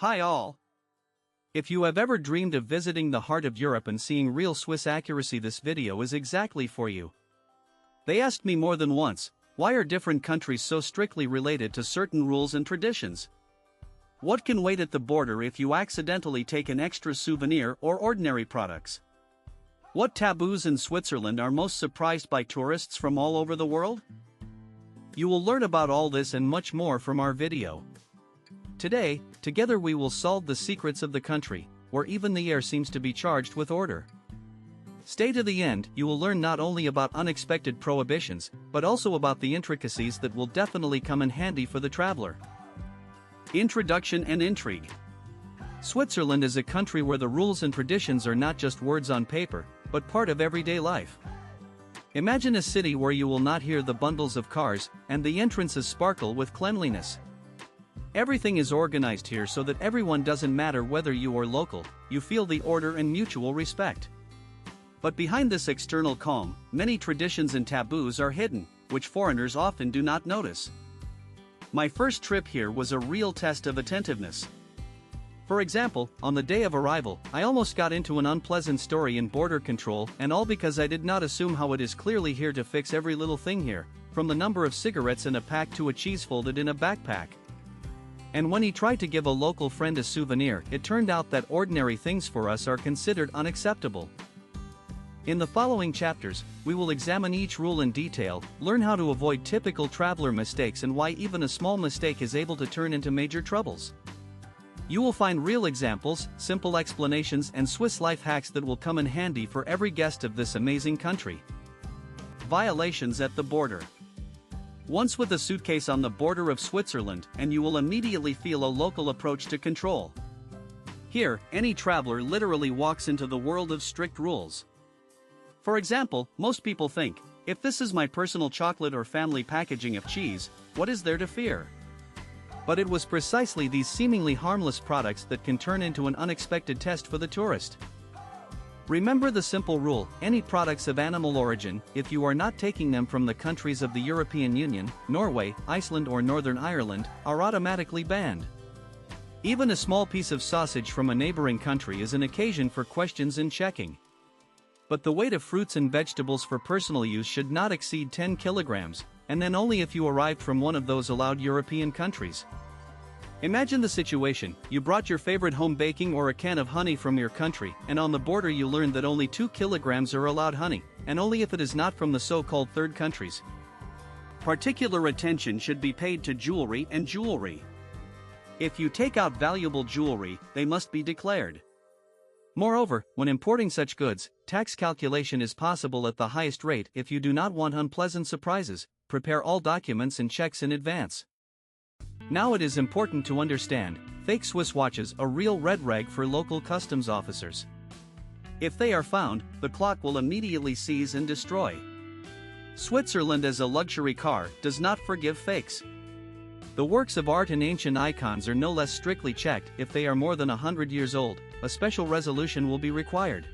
Hi all! If you have ever dreamed of visiting the heart of Europe and seeing real Swiss accuracy, this video is exactly for you. They asked me more than once, why are different countries so strictly related to certain rules and traditions? What can wait at the border if you accidentally take an extra souvenir or ordinary products? What taboos in Switzerland are most surprised by tourists from all over the world? You will learn about all this and much more from our video. Today, together we will solve the secrets of the country, where even the air seems to be charged with order. Stay to the end, you will learn not only about unexpected prohibitions, but also about the intricacies that will definitely come in handy for the traveler. Introduction and intrigue. Switzerland is a country where the rules and traditions are not just words on paper, but part of everyday life. Imagine a city where you will not hear the bundles of cars, and the entrances sparkle with cleanliness. Everything is organized here so that everyone, doesn't matter whether you are local, you feel the order and mutual respect. But behind this external calm, many traditions and taboos are hidden, which foreigners often do not notice. My first trip here was a real test of attentiveness. For example, on the day of arrival, I almost got into an unpleasant story in border control, and all because I did not assume how it is clearly here to fix every little thing here, from the number of cigarettes in a pack to a cheese folded in a backpack. And when he tried to give a local friend a souvenir, it turned out that ordinary things for us are considered unacceptable. In the following chapters, we will examine each rule in detail, learn how to avoid typical traveler mistakes and why even a small mistake is able to turn into major troubles. You will find real examples, simple explanations and Swiss life hacks that will come in handy for every guest of this amazing country. Violations at the border. Once with a suitcase on the border of Switzerland, and you will immediately feel a local approach to control. Here, any traveler literally walks into the world of strict rules. For example, most people think, if this is my personal chocolate or family packaging of cheese, what is there to fear? But it was precisely these seemingly harmless products that can turn into an unexpected test for the tourist. Remember the simple rule, any products of animal origin, if you are not taking them from the countries of the European Union, Norway, Iceland or Northern Ireland, are automatically banned. Even a small piece of sausage from a neighboring country is an occasion for questions and checking. But the weight of fruits and vegetables for personal use should not exceed 10 kilograms, and then only if you arrived from one of those allowed European countries. Imagine the situation, you brought your favorite home baking or a can of honey from your country, and on the border you learn that only 2 kilograms are allowed honey, and only if it is not from the so-called third countries. Particular attention should be paid to jewelry and jewelry. If you take out valuable jewelry, they must be declared. Moreover, when importing such goods, tax calculation is possible at the highest rate. If you do not want unpleasant surprises, prepare all documents and checks in advance. Now it is important to understand, fake Swiss watches are real red rag for local customs officers. If they are found, the clock will immediately seize and destroy. Switzerland as a luxury car does not forgive fakes. The works of art and ancient icons are no less strictly checked. If they are more than 100 years old, a special resolution will be required.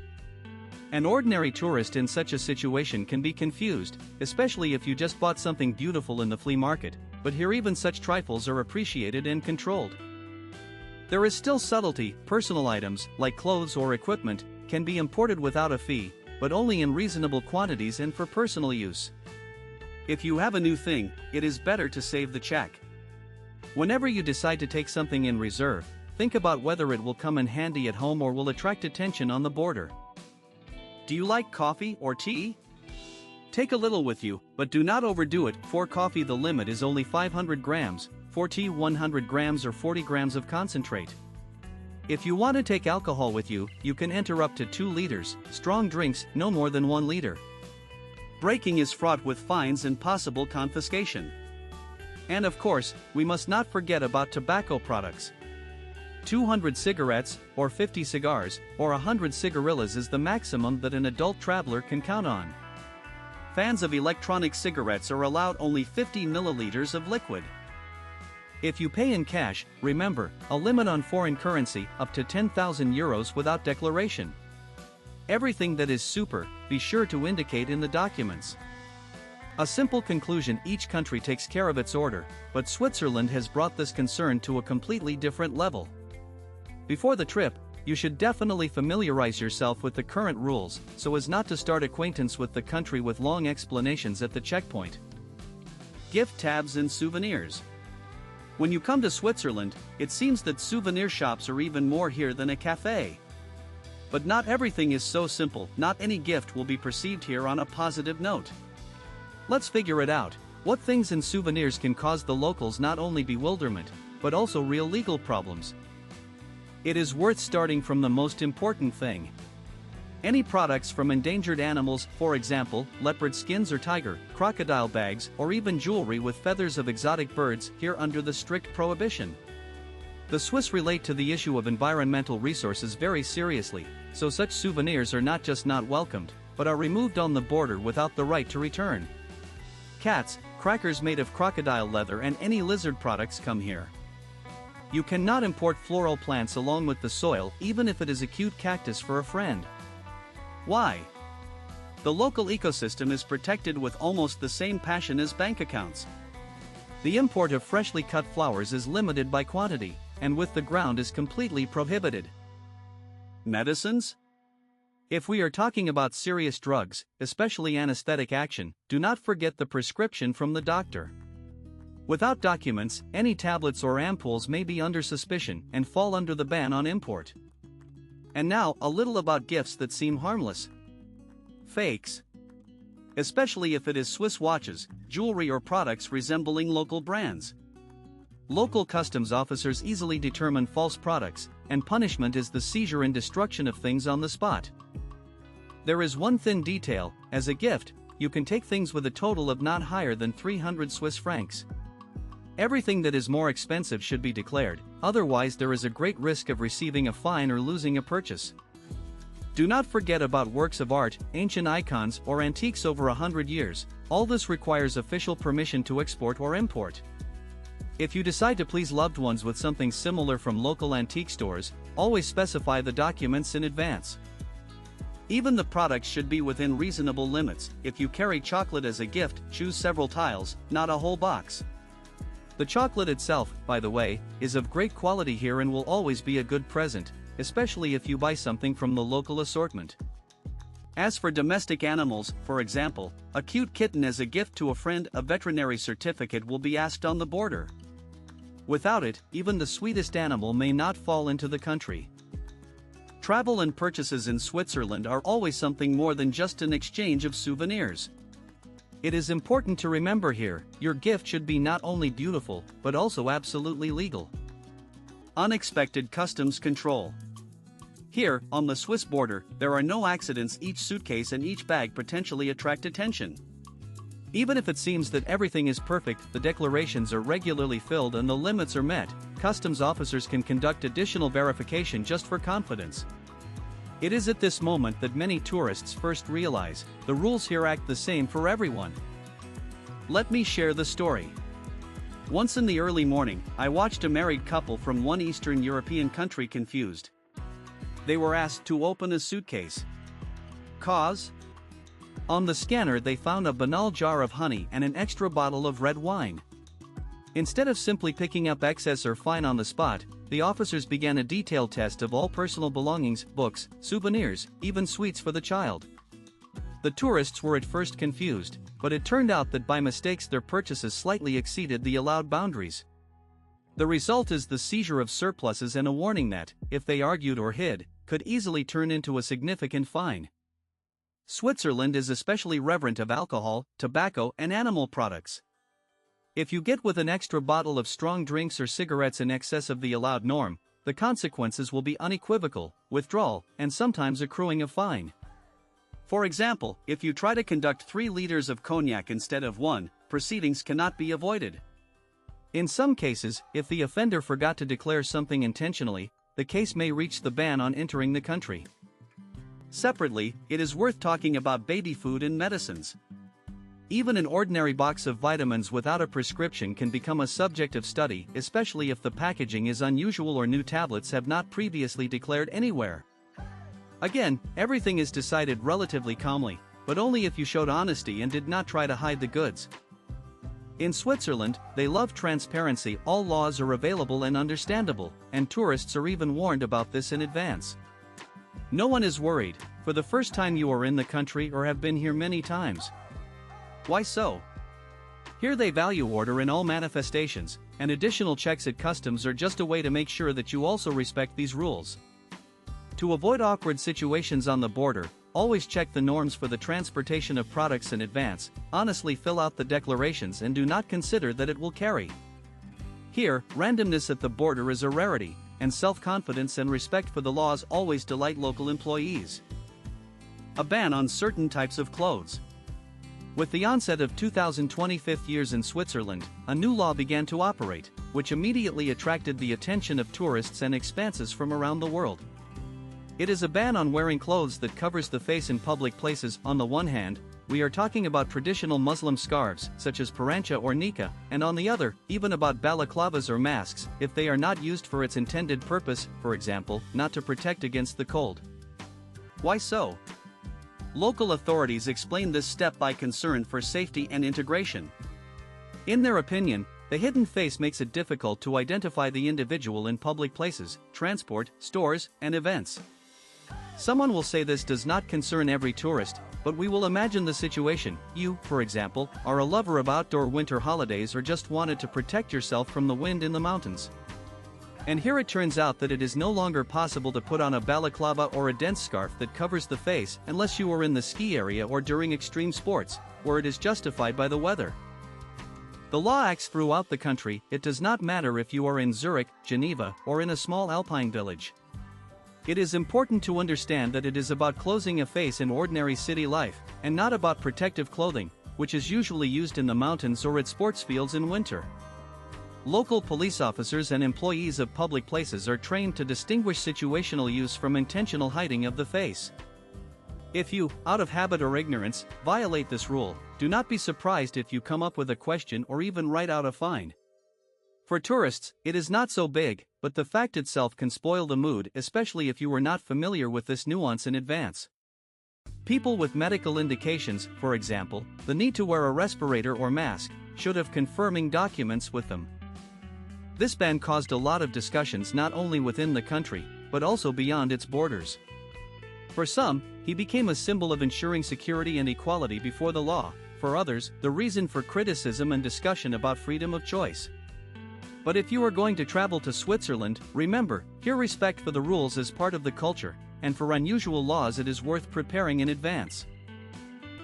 An ordinary tourist in such a situation can be confused, especially if you just bought something beautiful in the flea market, but here even such trifles are appreciated and controlled. There is still subtlety. Personal items, like clothes or equipment, can be imported without a fee, but only in reasonable quantities and for personal use. If you have a new thing, it is better to save the check. Whenever you decide to take something in reserve, think about whether it will come in handy at home or will attract attention on the border. Do you like coffee or tea? Take a little with you, but do not overdo it. For coffee the limit is only 500 grams, for tea 100 grams or 40 grams of concentrate. If you want to take alcohol with you, you can enter up to 2 liters, strong drinks no more than 1 liter. Breaking is fraught with fines and possible confiscation. And of course, we must not forget about tobacco products. 200 cigarettes, or 50 cigars, or 100 cigarillas is the maximum that an adult traveler can count on. Fans of electronic cigarettes are allowed only 50 milliliters of liquid. If you pay in cash, remember, a limit on foreign currency, up to 10,000 euros without declaration. Everything that is super, be sure to indicate in the documents. A simple conclusion: each country takes care of its order, but Switzerland has brought this concern to a completely different level. Before the trip, you should definitely familiarize yourself with the current rules so as not to start acquaintance with the country with long explanations at the checkpoint. Gift tabs and souvenirs. When you come to Switzerland, it seems that souvenir shops are even more here than a cafe. But not everything is so simple, not any gift will be perceived here on a positive note. Let's figure it out. What things in souvenirs can cause the locals not only bewilderment, but also real legal problems? It is worth starting from the most important thing. Any products from endangered animals, for example, leopard skins or tiger, crocodile bags, or even jewelry with feathers of exotic birds, here under the strict prohibition. The Swiss relate to the issue of environmental resources very seriously, so such souvenirs are not just not welcomed, but are removed on the border without the right to return. Cats, crackers made of crocodile leather and any lizard products come here. You cannot import floral plants along with the soil even if it is a cute cactus for a friend. Why? The local ecosystem is protected with almost the same passion as bank accounts. The import of freshly cut flowers is limited by quantity, and with the ground is completely prohibited. Medicines? If we are talking about serious drugs, especially anesthetic action, do not forget the prescription from the doctor. Without documents, any tablets or ampoules may be under suspicion and fall under the ban on import. And now, a little about gifts that seem harmless. Fakes. Especially if it is Swiss watches, jewelry or products resembling local brands. Local customs officers easily determine false products, and punishment is the seizure and destruction of things on the spot. There is one thin detail: as a gift, you can take things with a total of not higher than 300 Swiss francs. Everything that is more expensive should be declared, otherwise there is a great risk of receiving a fine or losing a purchase. Do not forget about works of art, ancient icons, or antiques over 100 years. All this requires official permission to export or import. If you decide to please loved ones with something similar from local antique stores, always specify the documents in advance. Even the products should be within reasonable limits. If you carry chocolate as a gift, choose several tiles, not a whole box. The chocolate itself, by the way, is of great quality here and will always be a good present, especially if you buy something from the local assortment. As for domestic animals, for example, a cute kitten as a gift to a friend, a veterinary certificate will be asked on the border. Without it, even the sweetest animal may not fall into the country. Travel and purchases in Switzerland are always something more than just an exchange of souvenirs. It is important to remember here, your gift should be not only beautiful, but also absolutely legal. Unexpected customs control. Here, on the Swiss border, there are no accidents. Each suitcase and each bag potentially attract attention. Even if it seems that everything is perfect, the declarations are regularly filled and the limits are met, customs officers can conduct additional verification just for confidence. It is at this moment that many tourists first realize, the rules here act the same for everyone. Let me share the story. Once in the early morning, I watched a married couple from one Eastern European country confused. They were asked to open a suitcase. Cause? On the scanner they found a banal jar of honey and an extra bottle of red wine. Instead of simply picking up excess or fine on the spot, the officers began a detailed test of all personal belongings, books, souvenirs, even sweets for the child. The tourists were at first confused, but it turned out that by mistakes their purchases slightly exceeded the allowed boundaries. The result is the seizure of surpluses and a warning that, if they argued or hid, could easily turn into a significant fine. Switzerland is especially reverent of alcohol, tobacco, and animal products. If you get with an extra bottle of strong drinks or cigarettes in excess of the allowed norm, the consequences will be unequivocal: withdrawal, and sometimes accruing a fine. For example, if you try to conduct 3 liters of cognac instead of 1, proceedings cannot be avoided. In some cases, if the offender forgot to declare something intentionally, the case may reach the ban on entering the country. Separately, it is worth talking about baby food and medicines. Even an ordinary box of vitamins without a prescription can become a subject of study, especially if the packaging is unusual or new tablets have not previously declared anywhere. Again, everything is decided relatively calmly, but only if you showed honesty and did not try to hide the goods. In Switzerland, they love transparency. All laws are available and understandable, and tourists are even warned about this in advance. No one is worried for the first time you are in the country or have been here many times. Why so? Here they value order in all manifestations, and additional checks at customs are just a way to make sure that you also respect these rules. To avoid awkward situations on the border, always check the norms for the transportation of products in advance, honestly fill out the declarations and do not consider that it will carry. Here, randomness at the border is a rarity, and self-confidence and respect for the laws always delight local employees. A ban on certain types of clothes. With the onset of 2025 years in Switzerland, a new law began to operate, which immediately attracted the attention of tourists and expanses from around the world. It is a ban on wearing clothes that covers the face in public places. On the one hand, we are talking about traditional Muslim scarves, such as parancha or nikah, and on the other, even about balaclavas or masks, if they are not used for its intended purpose, for example, not to protect against the cold. Why so? Local authorities explain this step by concern for safety and integration. In their opinion, the hidden face makes it difficult to identify the individual in public places, transport, stores, and events. Someone will say this does not concern every tourist, but we will imagine the situation. You, for example, are a lover of outdoor winter holidays or just wanted to protect yourself from the wind in the mountains. And here it turns out that it is no longer possible to put on a balaclava or a dense scarf that covers the face unless you are in the ski area or during extreme sports, where it is justified by the weather. The law acts throughout the country. It does not matter if you are in Zurich, Geneva, or in a small alpine village. It is important to understand that it is about closing a face in ordinary city life, and not about protective clothing, which is usually used in the mountains or at sports fields in winter. Local police officers and employees of public places are trained to distinguish situational use from intentional hiding of the face. If you, out of habit or ignorance, violate this rule, do not be surprised if you come up with a question or even write out a fine. For tourists, it is not so big, but the fact itself can spoil the mood, especially if you were not familiar with this nuance in advance. People with medical indications, for example, the need to wear a respirator or mask, should have confirming documents with them. This ban caused a lot of discussions not only within the country, but also beyond its borders. For some, he became a symbol of ensuring security and equality before the law. For others, the reason for criticism and discussion about freedom of choice. But if you are going to travel to Switzerland, remember, here respect for the rules is part of the culture, and for unusual laws it is worth preparing in advance.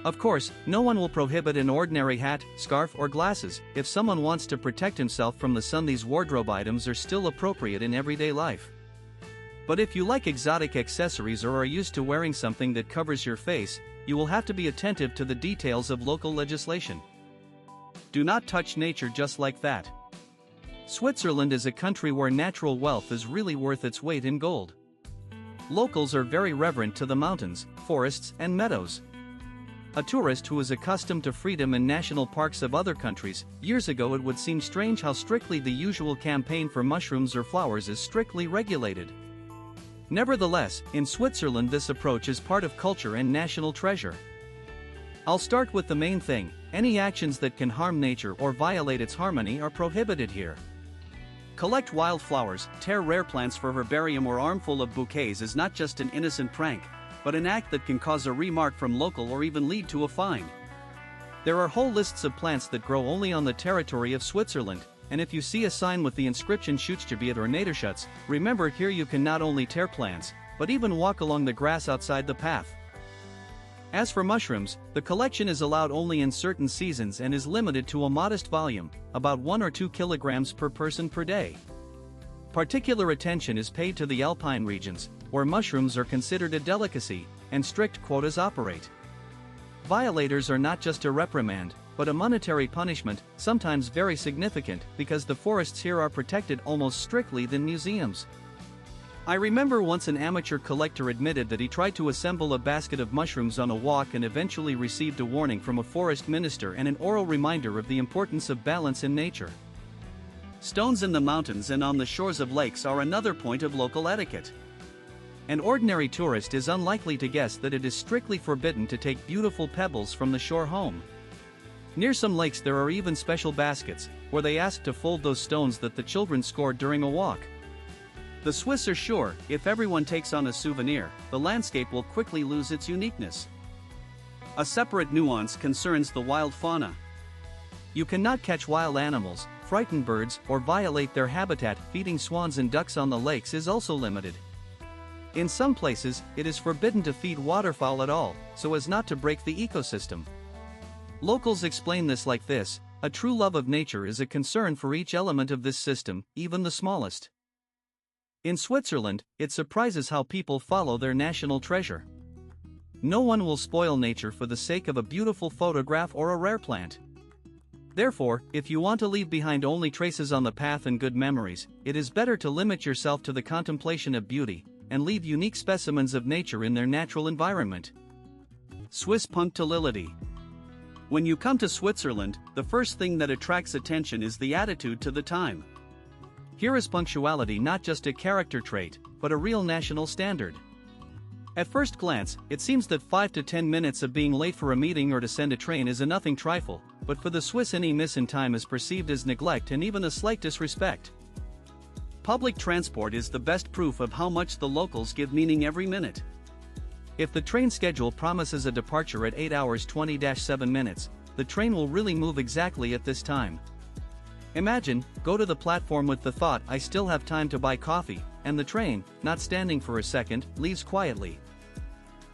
Of course, no one will prohibit an ordinary hat, scarf or glasses. If someone wants to protect himself from the sun, these wardrobe items are still appropriate in everyday life. But if you like exotic accessories or are used to wearing something that covers your face, you will have to be attentive to the details of local legislation. Do not touch nature just like that. Switzerland is a country where natural wealth is really worth its weight in gold. Locals are very reverent to the mountains, forests, and meadows. A tourist who is accustomed to freedom in national parks of other countries, years ago it would seem strange how strictly the usual campaign for mushrooms or flowers is strictly regulated. Nevertheless, in Switzerland this approach is part of culture and national treasure. I'll start with the main thing: any actions that can harm nature or violate its harmony are prohibited here. Collect wildflowers, tear rare plants for herbarium or armful of bouquets is not just an innocent prank, but an act that can cause a remark from local or even lead to a fine. There are whole lists of plants that grow only on the territory of Switzerland, and if you see a sign with the inscription Schutzgebiet or Naturschutz, remember here you can not only tear plants, but even walk along the grass outside the path. As for mushrooms, the collection is allowed only in certain seasons and is limited to a modest volume, about 1 or 2 kilograms per person per day. Particular attention is paid to the alpine regions, where mushrooms are considered a delicacy, and strict quotas operate. Violators are not just a reprimand, but a monetary punishment, sometimes very significant, because the forests here are protected almost strictly than museums. I remember once an amateur collector admitted that he tried to assemble a basket of mushrooms on a walk and eventually received a warning from a forest minister and an oral reminder of the importance of balance in nature. Stones in the mountains and on the shores of lakes are another point of local etiquette. An ordinary tourist is unlikely to guess that it is strictly forbidden to take beautiful pebbles from the shore home. Near some lakes there are even special baskets, where they ask to fold those stones that the children scored during a walk. The Swiss are sure, if everyone takes on a souvenir, the landscape will quickly lose its uniqueness. A separate nuance concerns the wild fauna. You cannot catch wild animals, frighten birds, or violate their habitat. Feeding swans and ducks on the lakes is also limited. In some places, it is forbidden to feed waterfowl at all, so as not to break the ecosystem. Locals explain this like this: a true love of nature is a concern for each element of this system, even the smallest. In Switzerland, it surprises how people follow their national treasure. No one will spoil nature for the sake of a beautiful photograph or a rare plant. Therefore, if you want to leave behind only traces on the path and good memories, it is better to limit yourself to the contemplation of beauty, and leave unique specimens of nature in their natural environment. Swiss punctuality. When you come to Switzerland, the first thing that attracts attention is the attitude to the time. Here is punctuality not just a character trait, but a real national standard. At first glance, it seems that 5 to 10 minutes of being late for a meeting or to send a train is a nothing trifle, but for the Swiss any miss in time is perceived as neglect and even a slight disrespect. Public transport is the best proof of how much the locals give meaning every minute. If the train schedule promises a departure at 8 hours 20-7 minutes, the train will really move exactly at this time. Imagine, go to the platform with the thought, I still have time to buy coffee, and the train, not standing for a second, leaves quietly.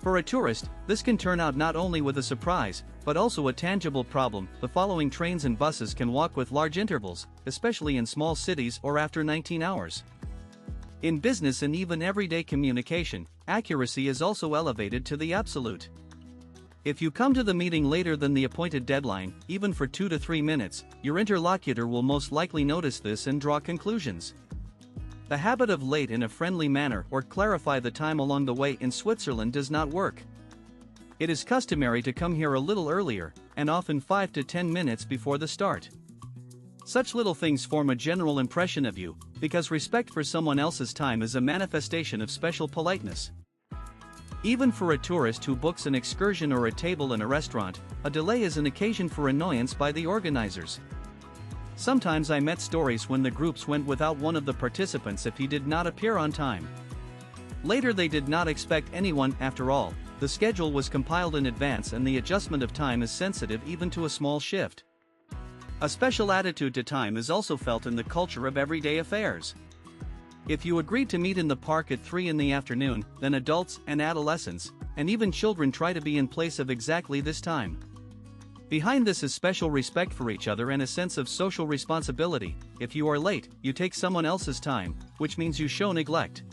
For a tourist, this can turn out not only with a surprise, but also a tangible problem. The following trains and buses can walk with large intervals, especially in small cities or after 19 hours. In business and even everyday communication, accuracy is also elevated to the absolute. If you come to the meeting later than the appointed deadline, even for 2 to 3 minutes, your interlocutor will most likely notice this and draw conclusions. The habit of late in a friendly manner or clarify the time along the way in Switzerland does not work. It is customary to come here a little earlier, and often 5 to 10 minutes before the start. Such little things form a general impression of you, because respect for someone else's time is a manifestation of special politeness. Even for a tourist who books an excursion or a table in a restaurant, a delay is an occasion for annoyance by the organizers. Sometimes I met stories when the groups went without one of the participants if he did not appear on time. Later they did not expect anyone. After all, the schedule was compiled in advance and the adjustment of time is sensitive even to a small shift. A special attitude to time is also felt in the culture of everyday affairs. If you agreed to meet in the park at 3 in the afternoon, then adults and adolescents, and even children try to be in place of exactly this time. Behind this is special respect for each other and a sense of social responsibility. If you are late, you take someone else's time, which means you show neglect.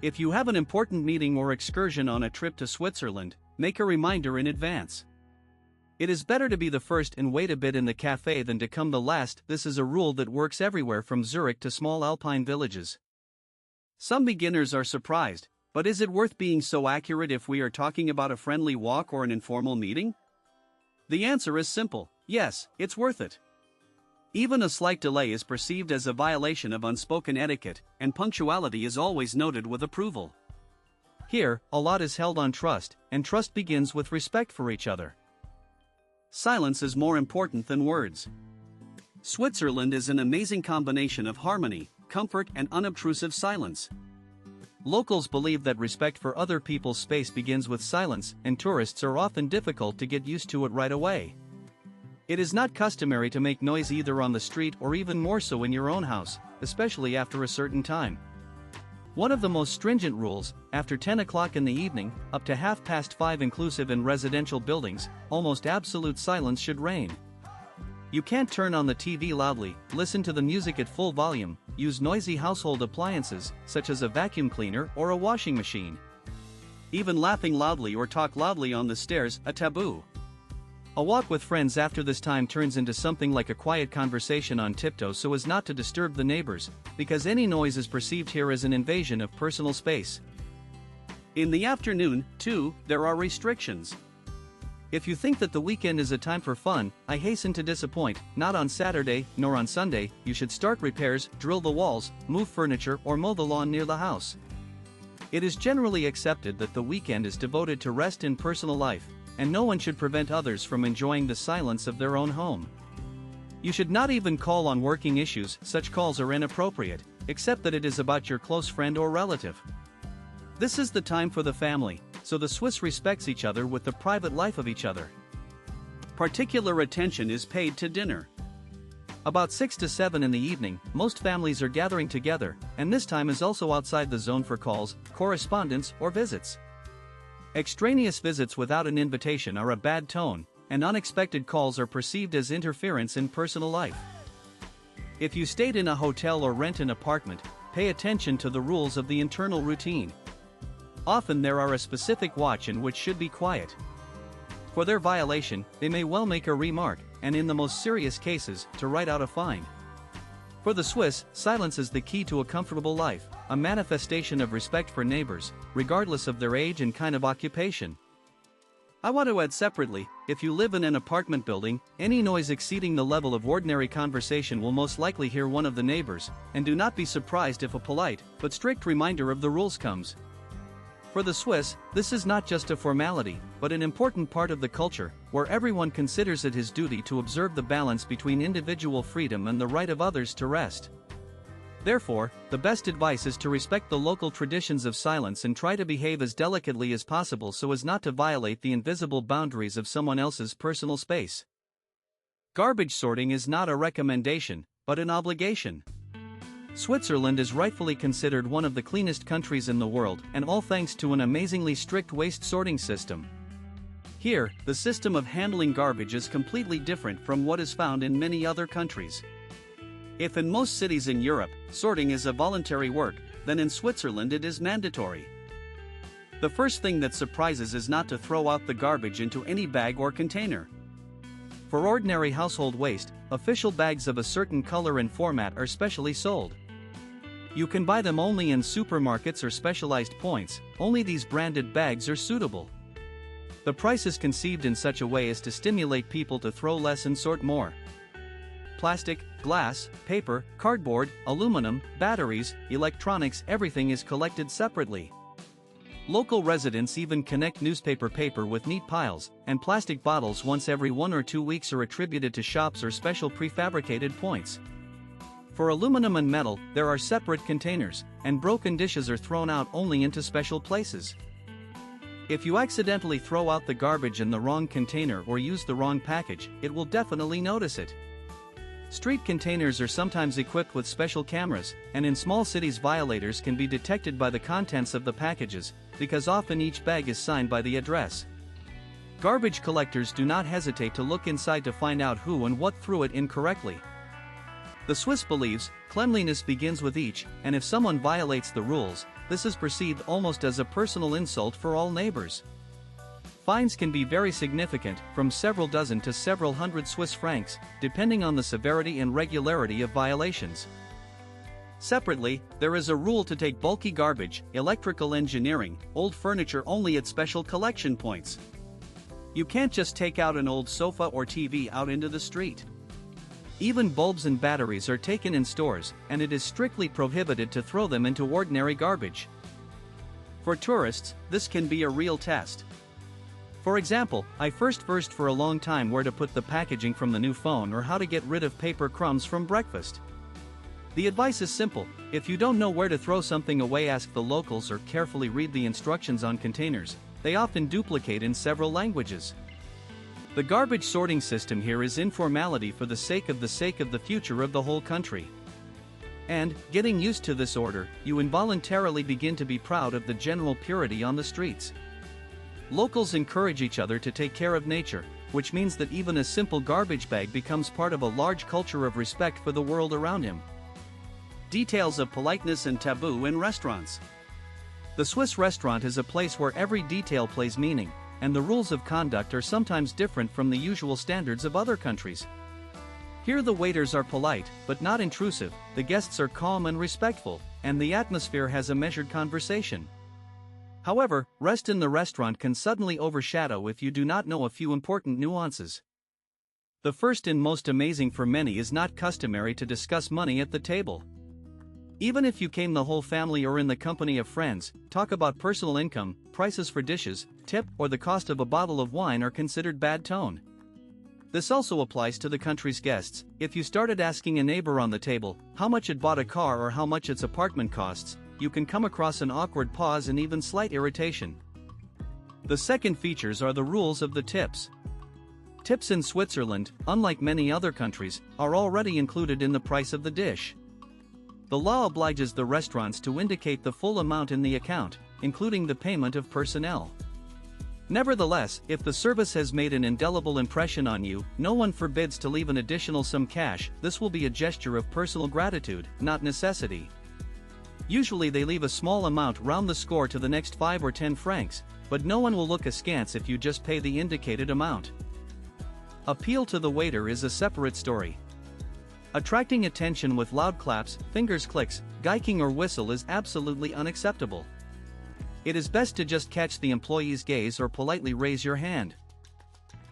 If you have an important meeting or excursion on a trip to Switzerland, make a reminder in advance. It is better to be the first and wait a bit in the cafe than to come the last. This is a rule that works everywhere from Zurich to small alpine villages. Some beginners are surprised, but is it worth being so accurate if we are talking about a friendly walk or an informal meeting? The answer is simple: yes, it's worth it. Even a slight delay is perceived as a violation of unspoken etiquette, and punctuality is always noted with approval. Here, a lot is held on trust, and trust begins with respect for each other. Silence is more important than words. Switzerland is an amazing combination of harmony, comfort, and unobtrusive silence. Locals believe that respect for other people's space begins with silence, and tourists are often difficult to get used to it right away. It is not customary to make noise either on the street or even more so in your own house, especially after a certain time. One of the most stringent rules, after 10 o'clock in the evening, up to 5:30 inclusive in residential buildings, almost absolute silence should reign. You can't turn on the TV loudly, listen to the music at full volume, use noisy household appliances, such as a vacuum cleaner or a washing machine. Even laughing loudly or talk loudly on the stairs, a taboo. A walk with friends after this time turns into something like a quiet conversation on tiptoe so as not to disturb the neighbors, because any noise is perceived here as an invasion of personal space. In the afternoon, too, there are restrictions. If you think that the weekend is a time for fun, I hasten to disappoint. Not on Saturday, nor on Sunday. You should start repairs, drill the walls, move furniture, or mow the lawn near the house. It is generally accepted that the weekend is devoted to rest and personal life, and no one should prevent others from enjoying the silence of their own home. You should not even call on working issues, such calls are inappropriate, except that it is about your close friend or relative. This is the time for the family, so the Swiss respects each other with the private life of each other. Particular attention is paid to dinner. About 6 to 7 in the evening, most families are gathering together, and this time is also outside the zone for calls, correspondence, or visits. Extraneous visits without an invitation are a bad tone, and unexpected calls are perceived as interference in personal life. If you stayed in a hotel or rent an apartment, pay attention to the rules of the internal routine. Often there are a specific watch in which should be quiet. For their violation, they may well make a remark, and in the most serious cases, to write out a fine. For the Swiss, silence is the key to a comfortable life, a manifestation of respect for neighbors, regardless of their age and kind of occupation. I want to add separately, if you live in an apartment building, any noise exceeding the level of ordinary conversation will most likely hear one of the neighbors, and do not be surprised if a polite, but strict reminder of the rules comes. For the Swiss, this is not just a formality, but an important part of the culture, where everyone considers it his duty to observe the balance between individual freedom and the right of others to rest. Therefore, the best advice is to respect the local traditions of silence and try to behave as delicately as possible so as not to violate the invisible boundaries of someone else's personal space. Garbage sorting is not a recommendation, but an obligation. Switzerland is rightfully considered one of the cleanest countries in the world, and all thanks to an amazingly strict waste sorting system. Here, the system of handling garbage is completely different from what is found in many other countries. If in most cities in Europe, sorting is a voluntary work, then in Switzerland it is mandatory. The first thing that surprises is not to throw out the garbage into any bag or container. For ordinary household waste, official bags of a certain color and format are specially sold. You can buy them only in supermarkets or specialized points, only these branded bags are suitable. The price is conceived in such a way as to stimulate people to throw less and sort more. Plastic, glass, paper, cardboard, aluminum, batteries, electronics, everything is collected separately. Local residents even connect newspaper paper with neat piles, and plastic bottles once every 1 or 2 weeks are attributed to shops or special prefabricated points. For aluminum and metal, there are separate containers, and broken dishes are thrown out only into special places. If you accidentally throw out the garbage in the wrong container or use the wrong package, it will definitely notice it. Street containers are sometimes equipped with special cameras, and in small cities violators can be detected by the contents of the packages, because often each bag is signed by the address. Garbage collectors do not hesitate to look inside to find out who and what threw it incorrectly. The Swiss believes, cleanliness begins with each, and if someone violates the rules, this is perceived almost as a personal insult for all neighbors. Fines can be very significant, from several dozen to several hundred Swiss francs, depending on the severity and regularity of violations. Separately, there is a rule to take bulky garbage, electrical engineering, old furniture only at special collection points. You can't just take out an old sofa or TV out into the street. Even bulbs and batteries are taken in stores, and it is strictly prohibited to throw them into ordinary garbage. For tourists, this can be a real test. For example, I first for a long time where to put the packaging from the new phone or how to get rid of paper crumbs from breakfast. The advice is simple: if you don't know where to throw something away, ask the locals or carefully read the instructions on containers. They often duplicate in several languages. The garbage sorting system here is informality for the sake of the future of the whole country. And, getting used to this order, you involuntarily begin to be proud of the general purity on the streets. Locals encourage each other to take care of nature, which means that even a simple garbage bag becomes part of a large culture of respect for the world around him. Details of politeness and taboo in restaurants. The Swiss restaurant is a place where every detail plays meaning, and the rules of conduct are sometimes different from the usual standards of other countries. Here the waiters are polite, but not intrusive, the guests are calm and respectful, and the atmosphere has a measured conversation. However, rest in the restaurant can suddenly overshadow if you do not know a few important nuances. The first and most amazing for many is not customary to discuss money at the table. Even if you came the whole family or in the company of friends, talk about personal income, prices for dishes, tip, or the cost of a bottle of wine are considered bad tone. This also applies to the country's guests. If you started asking a neighbor on the table how much it bought a car or how much its apartment costs, you can come across an awkward pause and even slight irritation. The second features are the rules of the tips. Tips in Switzerland, unlike many other countries, are already included in the price of the dish. The law obliges the restaurants to indicate the full amount in the account, including the payment of personnel. Nevertheless, if the service has made an indelible impression on you, no one forbids to leave an additional sum cash. This will be a gesture of personal gratitude, not necessity. Usually they leave a small amount round the score to the next 5 or 10 francs, but no one will look askance if you just pay the indicated amount. Appeal to the waiter is a separate story. Attracting attention with loud claps, fingers clicks, geiking or whistle is absolutely unacceptable. It is best to just catch the employee's gaze or politely raise your hand.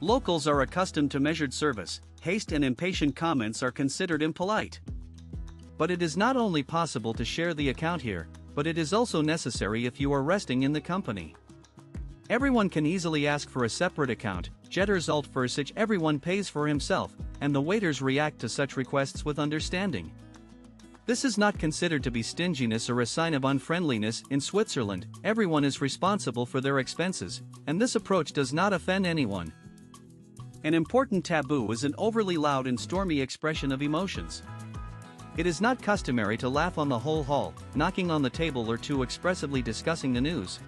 Locals are accustomed to measured service. Haste and impatient comments are considered impolite. But it is not only possible to share the account here, but it is also necessary if you are resting in the company. Everyone can easily ask for a separate account. Jetters alt for such everyone pays for himself, and the waiters react to such requests with understanding. This is not considered to be stinginess or a sign of unfriendliness. In Switzerland, everyone is responsible for their expenses, and this approach does not offend anyone. An important taboo is an overly loud and stormy expression of emotions. It is not customary to laugh on the whole hall, knocking on the table or too expressively discussing the news.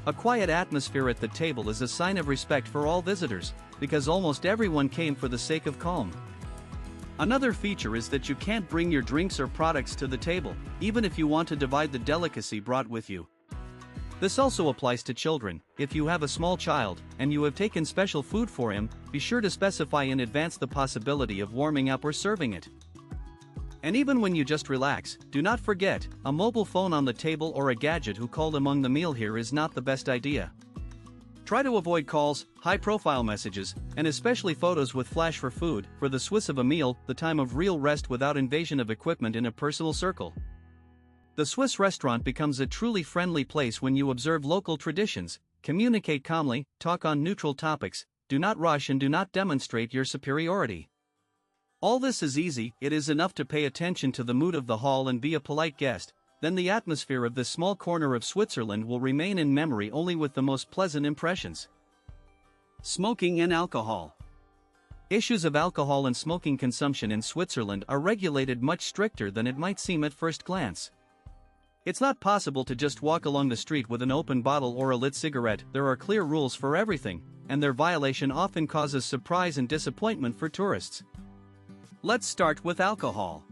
A quiet atmosphere at the table is a sign of respect for all visitors, because almost everyone came for the sake of calm. Another feature is that you can't bring your drinks or products to the table, even if you want to divide the delicacy brought with you. This also applies to children. If you have a small child, and you have taken special food for him, be sure to specify in advance the possibility of warming up or serving it. And even when you just relax, do not forget, a mobile phone on the table or a gadget who called among the meal here is not the best idea. Try to avoid calls, high-profile messages, and especially photos with flash for food. For the Swiss, of a meal, the time of real rest without invasion of equipment in a personal circle. The Swiss restaurant becomes a truly friendly place when you observe local traditions, communicate calmly, talk on neutral topics, do not rush and do not demonstrate your superiority. All this is easy. It is enough to pay attention to the mood of the hall and be a polite guest. Then the atmosphere of this small corner of Switzerland will remain in memory only with the most pleasant impressions. Smoking and alcohol. Issues of alcohol and smoking consumption in Switzerland are regulated much stricter than it might seem at first glance. It's not possible to just walk along the street with an open bottle or a lit cigarette. There are clear rules for everything, and their violation often causes surprise and disappointment for tourists. Let's start with alcohol.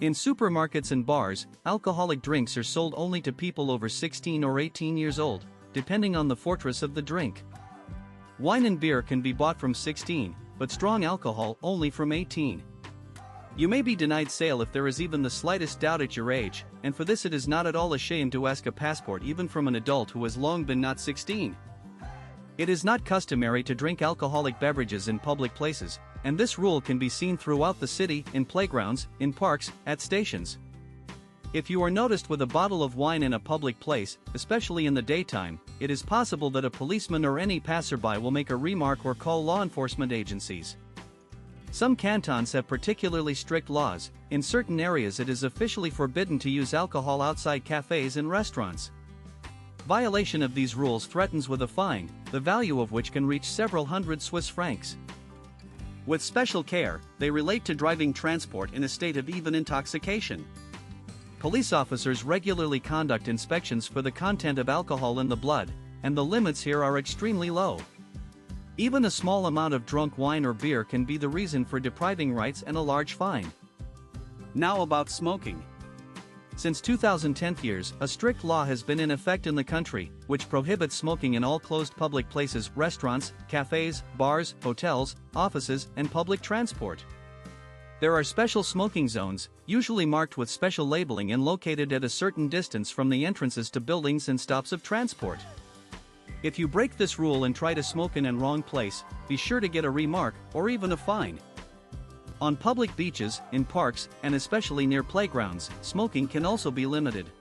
In supermarkets and bars, alcoholic drinks are sold only to people over 16 or 18 years old, depending on the fortress of the drink. Wine and beer can be bought from 16, but strong alcohol only from 18. You may be denied sale if there is even the slightest doubt at your age, and for this it is not at all a shame to ask a passport even from an adult who has long been not 16. It is not customary to drink alcoholic beverages in public places, and this rule can be seen throughout the city, in playgrounds, in parks, at stations. If you are noticed with a bottle of wine in a public place, especially in the daytime, it is possible that a policeman or any passerby will make a remark or call law enforcement agencies. Some cantons have particularly strict laws. In certain areas it is officially forbidden to use alcohol outside cafes and restaurants. Violation of these rules threatens with a fine, the value of which can reach several hundred Swiss francs. With special care, they relate to driving transport in a state of even intoxication. Police officers regularly conduct inspections for the content of alcohol in the blood, and the limits here are extremely low. Even a small amount of drunk wine or beer can be the reason for depriving rights and a large fine. Now about smoking. Since 2010 years, a strict law has been in effect in the country, which prohibits smoking in all closed public places, restaurants, cafes, bars, hotels, offices, and public transport. There are special smoking zones, usually marked with special labeling and located at a certain distance from the entrances to buildings and stops of transport. If you break this rule and try to smoke in a wrong place, be sure to get a remark, or even a fine. On public beaches, in parks, and especially near playgrounds, smoking can also be limited.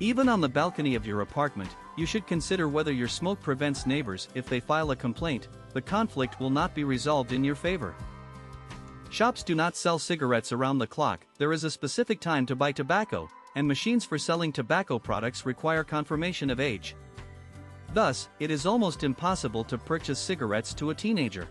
Even on the balcony of your apartment, you should consider whether your smoke prevents neighbors. If they file a complaint, the conflict will not be resolved in your favor. Shops do not sell cigarettes around the clock. There is a specific time to buy tobacco, and machines for selling tobacco products require confirmation of age. Thus, it is almost impossible to purchase cigarettes to a teenager.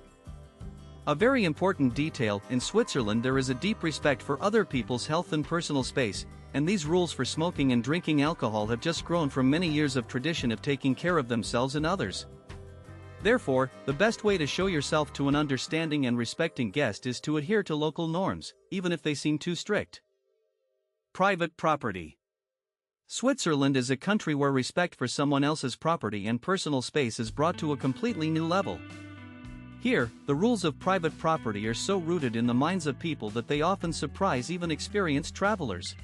A very important detail: in Switzerland there is a deep respect for other people's health and personal space, and these rules for smoking and drinking alcohol have just grown from many years of tradition of taking care of themselves and others. Therefore, the best way to show yourself to an understanding and respecting guest is to adhere to local norms, even if they seem too strict. Private property. Switzerland is a country where respect for someone else's property and personal space is brought to a completely new level. Here, the rules of private property are so rooted in the minds of people that they often surprise even experienced travelers.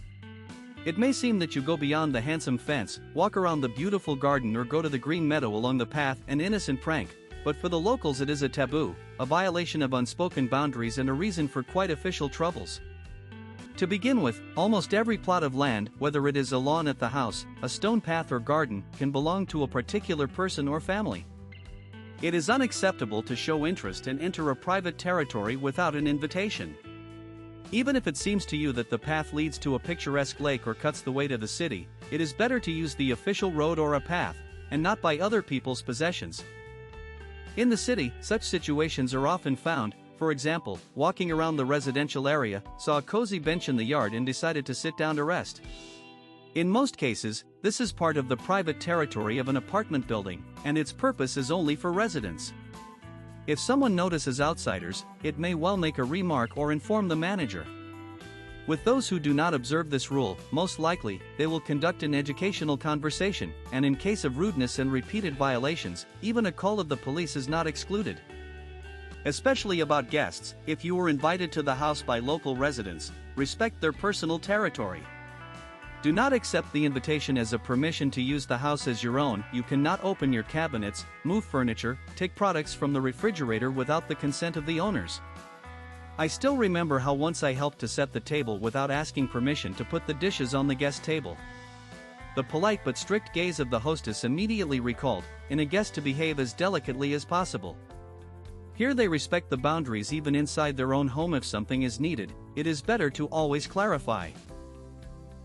It may seem that you go beyond the handsome fence, walk around the beautiful garden, or go to the green meadow along the path, an innocent prank, but for the locals it is a taboo, a violation of unspoken boundaries, and a reason for quite official troubles. To begin with, almost every plot of land, whether it is a lawn at the house, a stone path, or garden, can belong to a particular person or family. It is unacceptable to show interest and enter a private territory without an invitation. Even if it seems to you that the path leads to a picturesque lake or cuts the way to the city, it is better to use the official road or a path, and not buy other people's possessions. In the city, such situations are often found. For example, walking around the residential area, saw a cozy bench in the yard and decided to sit down to rest. In most cases, this is part of the private territory of an apartment building, and its purpose is only for residents. If someone notices outsiders, it may well make a remark or inform the manager. With those who do not observe this rule, most likely, they will conduct an educational conversation, and in case of rudeness and repeated violations, even a call of the police is not excluded. Especially about guests, if you were invited to the house by local residents, respect their personal territory. Do not accept the invitation as a permission to use the house as your own. You cannot open your cabinets, move furniture, take products from the refrigerator without the consent of the owners. I still remember how once I helped to set the table without asking permission to put the dishes on the guest table. The polite but strict gaze of the hostess immediately recalled in a guest to behave as delicately as possible. Here they respect the boundaries even inside their own home. If something is needed, it is better to always clarify.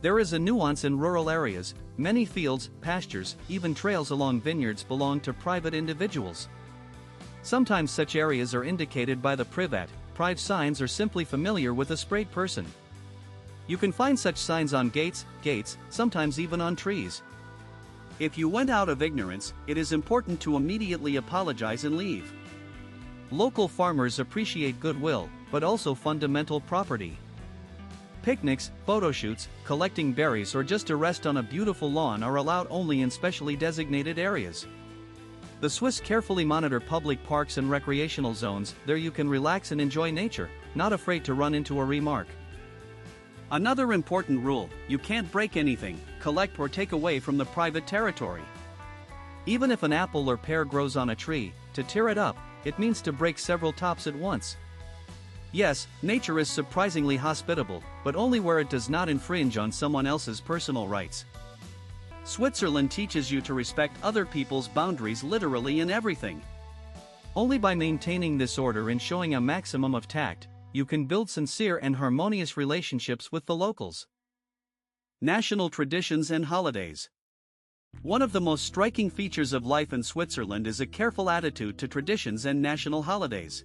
There is a nuance in rural areas. Many fields, pastures, even trails along vineyards belong to private individuals. Sometimes such areas are indicated by the privat signs, or simply familiar with a sprayed person. You can find such signs on gates, sometimes even on trees. If you went out of ignorance, it is important to immediately apologize and leave. Local farmers appreciate goodwill, but also fundamental property. Picnics, photo shoots, collecting berries, or just a rest on a beautiful lawn are allowed only in specially designated areas. The Swiss carefully monitor public parks and recreational zones. There you can relax and enjoy nature, not afraid to run into a remark. Another important rule: you can't break anything, collect, or take away from the private territory. Even if an apple or pear grows on a tree, to tear it up, it means to break several tops at once. Yes, nature is surprisingly hospitable, but only where it does not infringe on someone else's personal rights. Switzerland teaches you to respect other people's boundaries literally in everything. Only by maintaining this order and showing a maximum of tact, you can build sincere and harmonious relationships with the locals. National traditions and holidays. One of the most striking features of life in Switzerland is a careful attitude to traditions and national holidays.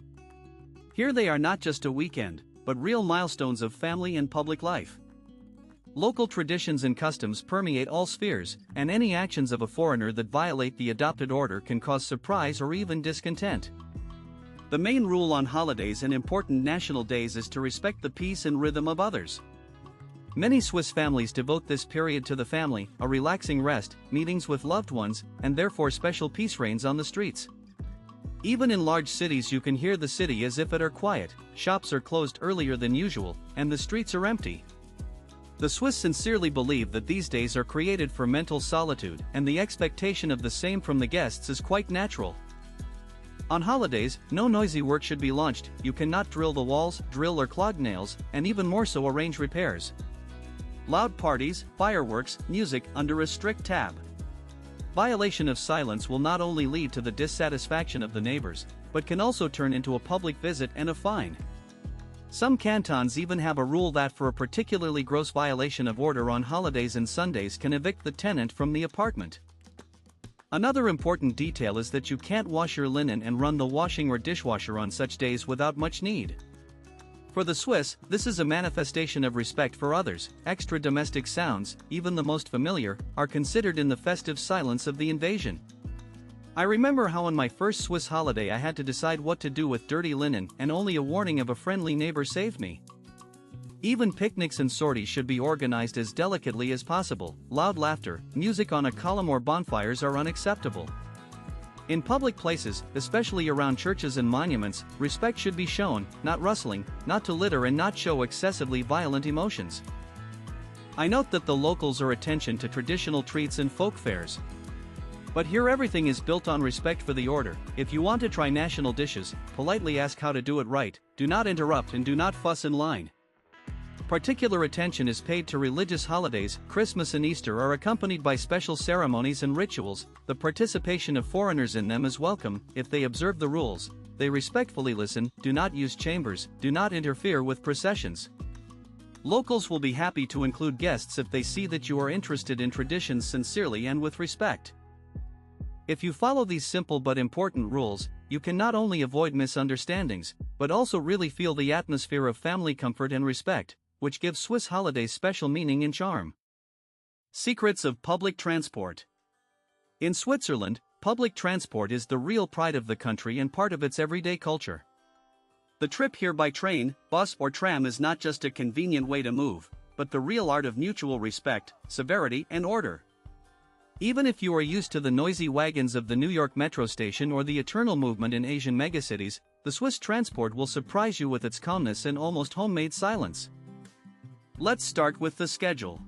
Here they are not just a weekend, but real milestones of family and public life. Local traditions and customs permeate all spheres, and any actions of a foreigner that violate the adopted order can cause surprise or even discontent. The main rule on holidays and important national days is to respect the peace and rhythm of others. Many Swiss families devote this period to the family, a relaxing rest, meetings with loved ones, and therefore special peace reigns on the streets. Even in large cities you can hear the city as if it are quiet, shops are closed earlier than usual, and the streets are empty. The Swiss sincerely believe that these days are created for mental solitude, and the expectation of the same from the guests is quite natural. On holidays, no noisy work should be launched. You cannot drill the walls, drill or clog nails, and even more so arrange repairs. Loud parties, fireworks, music under a strict tab. Violation of silence will not only lead to the dissatisfaction of the neighbors, but can also turn into a public visit and a fine. Some cantons even have a rule that for a particularly gross violation of order on holidays and Sundays can evict the tenant from the apartment. Another important detail is that you can't wash your linen and run the washing or dishwasher on such days without much need. For the Swiss, this is a manifestation of respect for others. Extra domestic sounds, even the most familiar, are considered in the festive silence of the invasion. I remember how on my first Swiss holiday I had to decide what to do with dirty linen, and only a warning of a friendly neighbor saved me. Even picnics and sorties should be organized as delicately as possible. Loud laughter, music on a column or bonfires are unacceptable. In public places, especially around churches and monuments, respect should be shown, not rustling, not to litter and not show excessively violent emotions. I note that the locals are attention to traditional treats and folk fairs. But here everything is built on respect for the order. If you want to try national dishes, politely ask how to do it right, do not interrupt and do not fuss in line. Particular attention is paid to religious holidays. Christmas and Easter are accompanied by special ceremonies and rituals. The participation of foreigners in them is welcome. If they observe the rules, they respectfully listen. Do not use chambers, do not interfere with processions. Locals will be happy to include guests if they see that you are interested in traditions sincerely and with respect. If you follow these simple but important rules, you can not only avoid misunderstandings, but also really feel the atmosphere of family comfort and respect, which gives Swiss holidays special meaning and charm. Secrets of public transport. In Switzerland, public transport is the real pride of the country and part of its everyday culture. The trip here by train, bus or tram is not just a convenient way to move, but the real art of mutual respect, severity and order. Even if you are used to the noisy wagons of the New York metro station or the eternal movement in Asian megacities, the Swiss transport will surprise you with its calmness and almost homemade silence. Let's start with the schedule.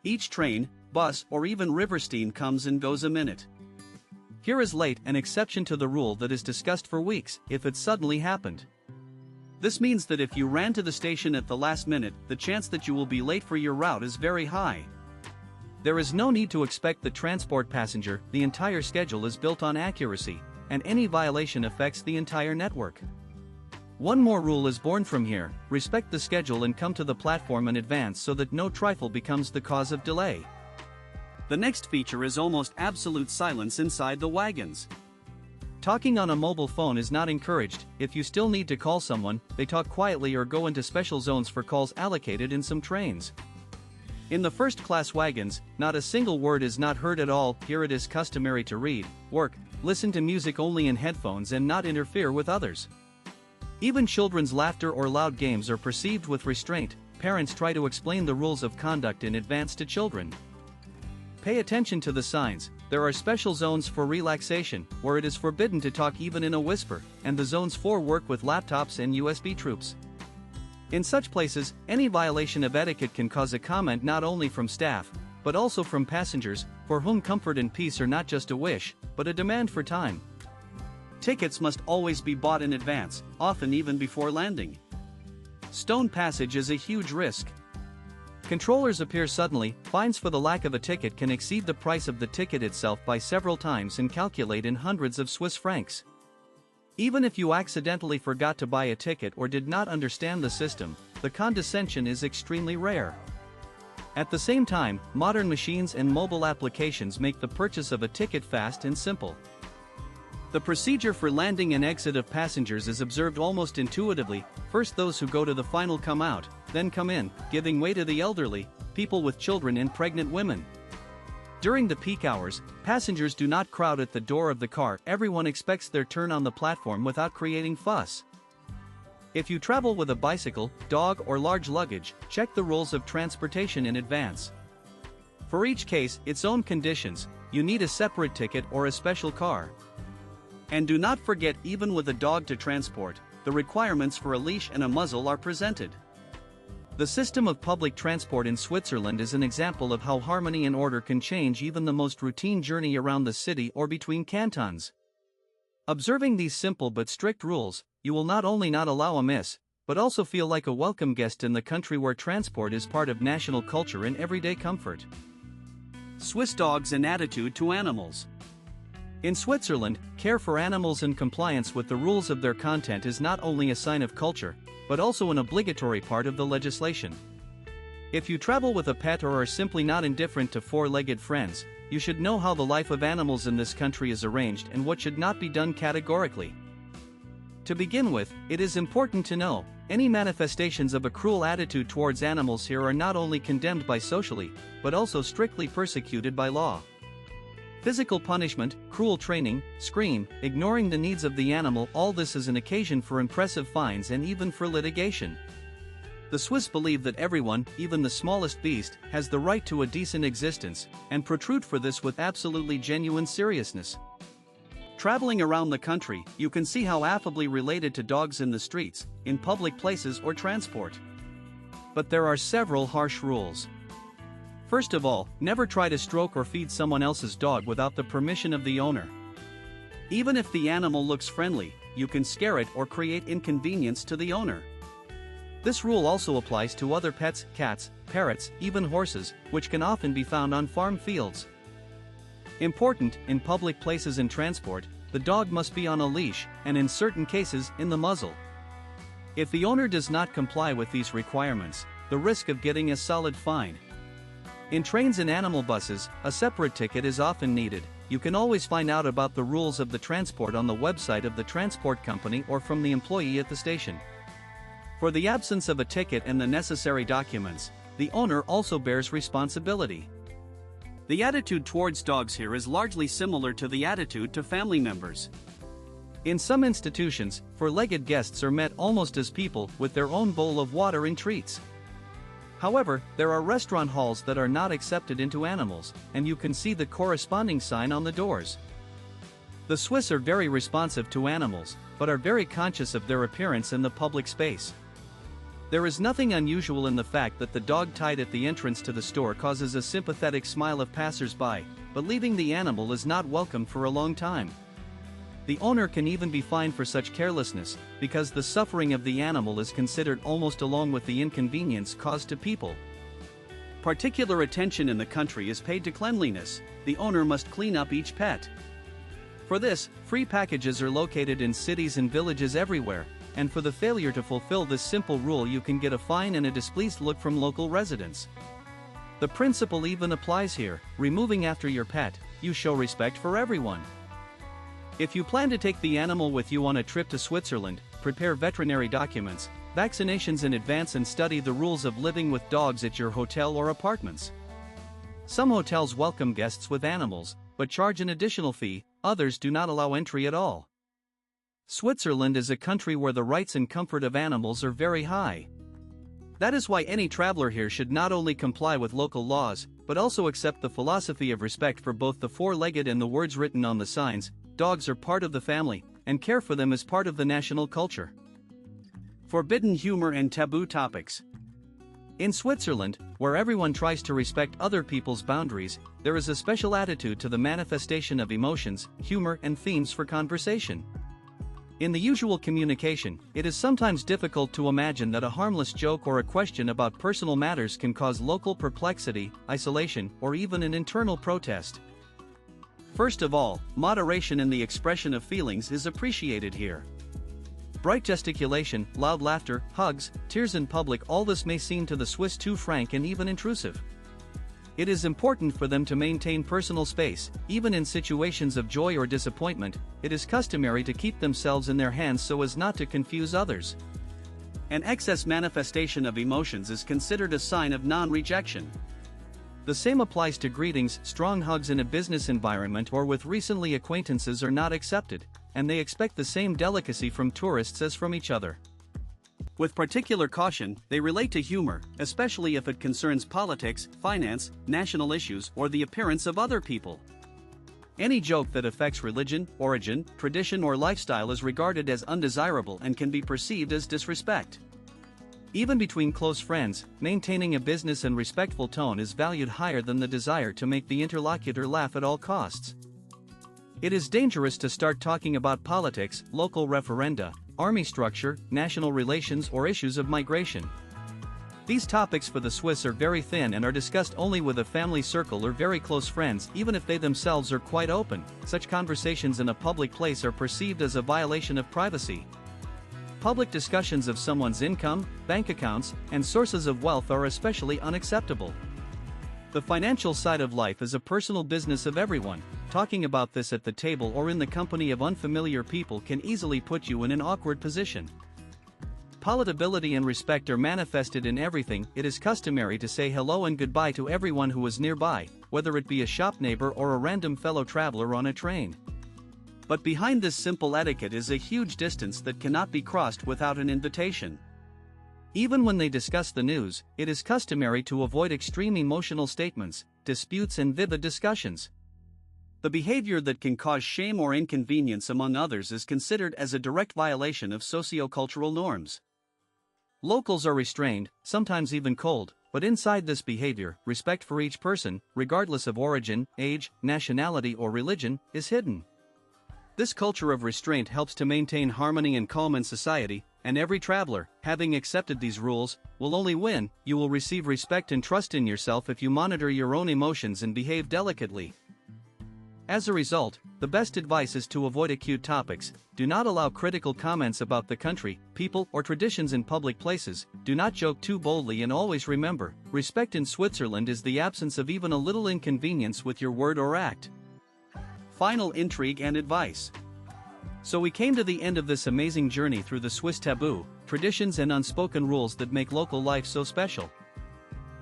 Each train, bus or even river steam comes and goes a minute. Here is late, an exception to the rule that is discussed for weeks, if it suddenly happened. This means that if you ran to the station at the last minute, the chance that you will be late for your route is very high. There is no need to expect the transport passenger. The entire schedule is built on accuracy, and any violation affects the entire network. One more rule is born from here: respect the schedule and come to the platform in advance so that no trifle becomes the cause of delay. The next feature is almost absolute silence inside the wagons. Talking on a mobile phone is not encouraged. If you still need to call someone, they talk quietly or go into special zones for calls allocated in some trains. In the first-class wagons, not a single word is not heard at all. Here it is customary to read, work, listen to music only in headphones and not interfere with others. Even children's laughter or loud games are perceived with restraint. Parents try to explain the rules of conduct in advance to children. Pay attention to the signs. There are special zones for relaxation, where it is forbidden to talk even in a whisper, and the zones for work with laptops and USB troops. In such places, any violation of etiquette can cause a comment not only from staff, but also from passengers, for whom comfort and peace are not just a wish, but a demand for time. Tickets must always be bought in advance, often even before landing. Stone passage is a huge risk. Controllers appear suddenly. Fines for the lack of a ticket can exceed the price of the ticket itself by several times and calculate in hundreds of Swiss francs. Even if you accidentally forgot to buy a ticket or did not understand the system, the condescension is extremely rare. At the same time, modern machines and mobile applications make the purchase of a ticket fast and simple. The procedure for landing and exit of passengers is observed almost intuitively. First those who go to the final come out, then come in, giving way to the elderly, people with children and pregnant women. During the peak hours, passengers do not crowd at the door of the car. Everyone expects their turn on the platform without creating fuss. If you travel with a bicycle, dog or large luggage, check the rules of transportation in advance. For each case, its own conditions, you need a separate ticket or a special car. And do not forget, even with a dog to transport, the requirements for a leash and a muzzle are presented. The system of public transport in Switzerland is an example of how harmony and order can change even the most routine journey around the city or between cantons. Observing these simple but strict rules, you will not only not allow a miss, but also feel like a welcome guest in the country where transport is part of national culture and everyday comfort. Swiss dogs and attitude to animals. In Switzerland, care for animals and compliance with the rules of their content is not only a sign of culture, but also an obligatory part of the legislation. If you travel with a pet or are simply not indifferent to four-legged friends, you should know how the life of animals in this country is arranged and what should not be done categorically. To begin with, it is important to know, any manifestations of a cruel attitude towards animals here are not only condemned by socially, but also strictly persecuted by law. Physical punishment, cruel training, scream, ignoring the needs of the animal, all this is an occasion for impressive fines and even for litigation. The Swiss believe that everyone, even the smallest beast, has the right to a decent existence, and protrude for this with absolutely genuine seriousness. Traveling around the country, you can see how affably related to dogs in the streets, in public places or transport. But there are several harsh rules. First of all, never try to stroke or feed someone else's dog without the permission of the owner. Even if the animal looks friendly, you can scare it or create inconvenience to the owner. This rule also applies to other pets, cats, parrots, even horses, which can often be found on farm fields. Important, in public places and transport, the dog must be on a leash, and in certain cases, in the muzzle. If the owner does not comply with these requirements, the risk of getting a solid fine. In trains and animal buses, a separate ticket is often needed. You can always find out about the rules of the transport on the website of the transport company or from the employee at the station. For the absence of a ticket and the necessary documents, the owner also bears responsibility. The attitude towards dogs here is largely similar to the attitude to family members. In some institutions, four-legged guests are met almost as people with their own bowl of water and treats. However, there are restaurant halls that are not accepted into animals, and you can see the corresponding sign on the doors. The Swiss are very responsive to animals, but are very conscious of their appearance in the public space. There is nothing unusual in the fact that the dog tied at the entrance to the store causes a sympathetic smile of passers-by, but leaving the animal is not welcome for a long time. The owner can even be fined for such carelessness, because the suffering of the animal is considered almost along with the inconvenience caused to people. Particular attention in the country is paid to cleanliness. The owner must clean up each pet. For this, free packages are located in cities and villages everywhere, and for the failure to fulfill this simple rule you can get a fine and a displeased look from local residents. The principle even applies here: removing after your pet, you show respect for everyone. If you plan to take the animal with you on a trip to Switzerland, prepare veterinary documents, vaccinations in advance, and study the rules of living with dogs at your hotel or apartments. Some hotels welcome guests with animals, but charge an additional fee, others do not allow entry at all. Switzerland is a country where the rights and comfort of animals are very high. That is why any traveler here should not only comply with local laws, but also accept the philosophy of respect for both the four-legged and the words written on the signs. Dogs are part of the family, and care for them is part of the national culture. Forbidden humor and taboo topics. In Switzerland, where everyone tries to respect other people's boundaries, there is a special attitude to the manifestation of emotions, humor, and themes for conversation. In the usual communication, it is sometimes difficult to imagine that a harmless joke or a question about personal matters can cause local perplexity, isolation, or even an internal protest. First of all, moderation in the expression of feelings is appreciated here. Bright gesticulation, loud laughter, hugs, tears in public, all this may seem to the Swiss too frank and even intrusive. It is important for them to maintain personal space. Even in situations of joy or disappointment, it is customary to keep themselves in their hands so as not to confuse others. An excess manifestation of emotions is considered a sign of non-rejection. The same applies to greetings. Strong hugs in a business environment or with recently acquaintances are not accepted, and they expect the same delicacy from tourists as from each other. With particular caution, they relate to humor, especially if it concerns politics, finance, national issues, or the appearance of other people. Any joke that affects religion, origin, tradition, or lifestyle is regarded as undesirable and can be perceived as disrespect. Even between close friends, maintaining a business and respectful tone is valued higher than the desire to make the interlocutor laugh at all costs. It is dangerous to start talking about politics, local referenda, army structure, national relations, or issues of migration. These topics for the Swiss are very thin and are discussed only with a family circle or very close friends, even if they themselves are quite open. Such conversations in a public place are perceived as a violation of privacy. Public discussions of someone's income, bank accounts, and sources of wealth are especially unacceptable. The financial side of life is a personal business of everyone. Talking about this at the table or in the company of unfamiliar people can easily put you in an awkward position. Palatability and respect are manifested in everything. It is customary to say hello and goodbye to everyone who is nearby, whether it be a shop neighbor or a random fellow traveler on a train. But behind this simple etiquette is a huge distance that cannot be crossed without an invitation. Even when they discuss the news, it is customary to avoid extreme emotional statements, disputes, and vivid discussions. The behavior that can cause shame or inconvenience among others is considered as a direct violation of socio-cultural norms. Locals are restrained, sometimes even cold, but inside this behavior, respect for each person, regardless of origin, age, nationality, or religion, is hidden. This culture of restraint helps to maintain harmony and calm in society, and every traveler, having accepted these rules, will only win. You will receive respect and trust in yourself if you monitor your own emotions and behave delicately. As a result, the best advice is to avoid acute topics. Do not allow critical comments about the country, people, or traditions in public places. Do not joke too boldly, and always remember, respect in Switzerland is the absence of even a little inconvenience with your word or act. Final intrigue and advice. So we came to the end of this amazing journey through the Swiss taboo, traditions, and unspoken rules that make local life so special.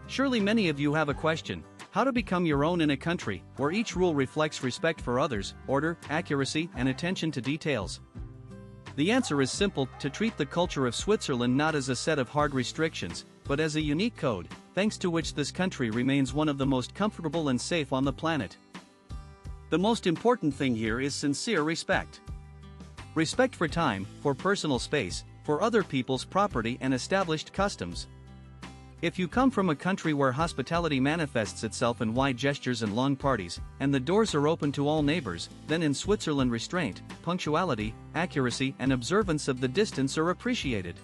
Surely many of you have a question: how to become your own in a country where each rule reflects respect for others, order, accuracy, and attention to details? The answer is simple: to treat the culture of Switzerland not as a set of hard restrictions, but as a unique code, thanks to which this country remains one of the most comfortable and safe on the planet. The most important thing here is sincere respect. Respect for time, for personal space, for other people's property and established customs. If you come from a country where hospitality manifests itself in wide gestures and long parties, and the doors are open to all neighbors, then in Switzerland restraint, punctuality, accuracy, and observance of the distance are appreciated.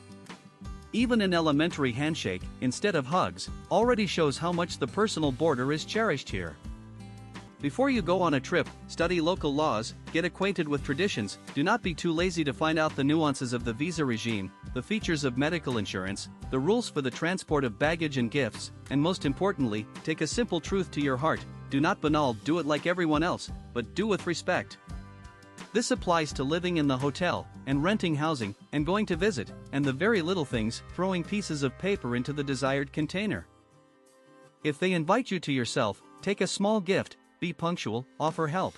Even an elementary handshake, instead of hugs, already shows how much the personal border is cherished here. Before you go on a trip, study local laws, get acquainted with traditions. Do not be too lazy to find out the nuances of the visa regime, the features of medical insurance, the rules for the transport of baggage and gifts, and most importantly, take a simple truth to your heart: do not banal, do it like everyone else, but do with respect. This applies to living in the hotel, and renting housing, and going to visit, and the very little things, throwing pieces of paper into the desired container. If they invite you to yourself, take a small gift. Be punctual, offer help.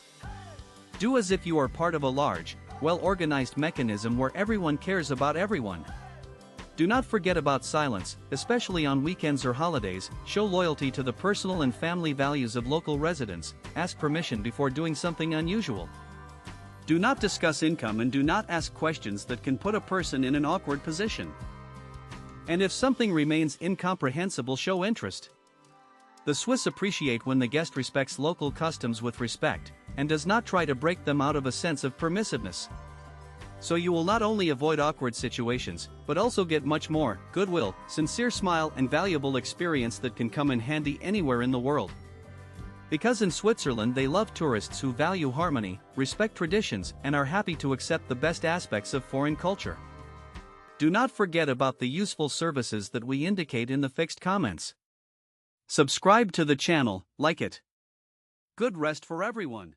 Do as if you are part of a large, well-organized mechanism where everyone cares about everyone. Do not forget about silence, especially on weekends or holidays. Show loyalty to the personal and family values of local residents. Ask permission before doing something unusual. Do not discuss income, and do not ask questions that can put a person in an awkward position. And if something remains incomprehensible, show interest. The Swiss appreciate when the guest respects local customs with respect, and does not try to break them out of a sense of permissiveness. So you will not only avoid awkward situations, but also get much more: goodwill, sincere smile, and valuable experience that can come in handy anywhere in the world. Because in Switzerland they love tourists who value harmony, respect traditions, and are happy to accept the best aspects of foreign culture. Do not forget about the useful services that we indicate in the fixed comments. Subscribe to the channel, like it. Good rest for everyone.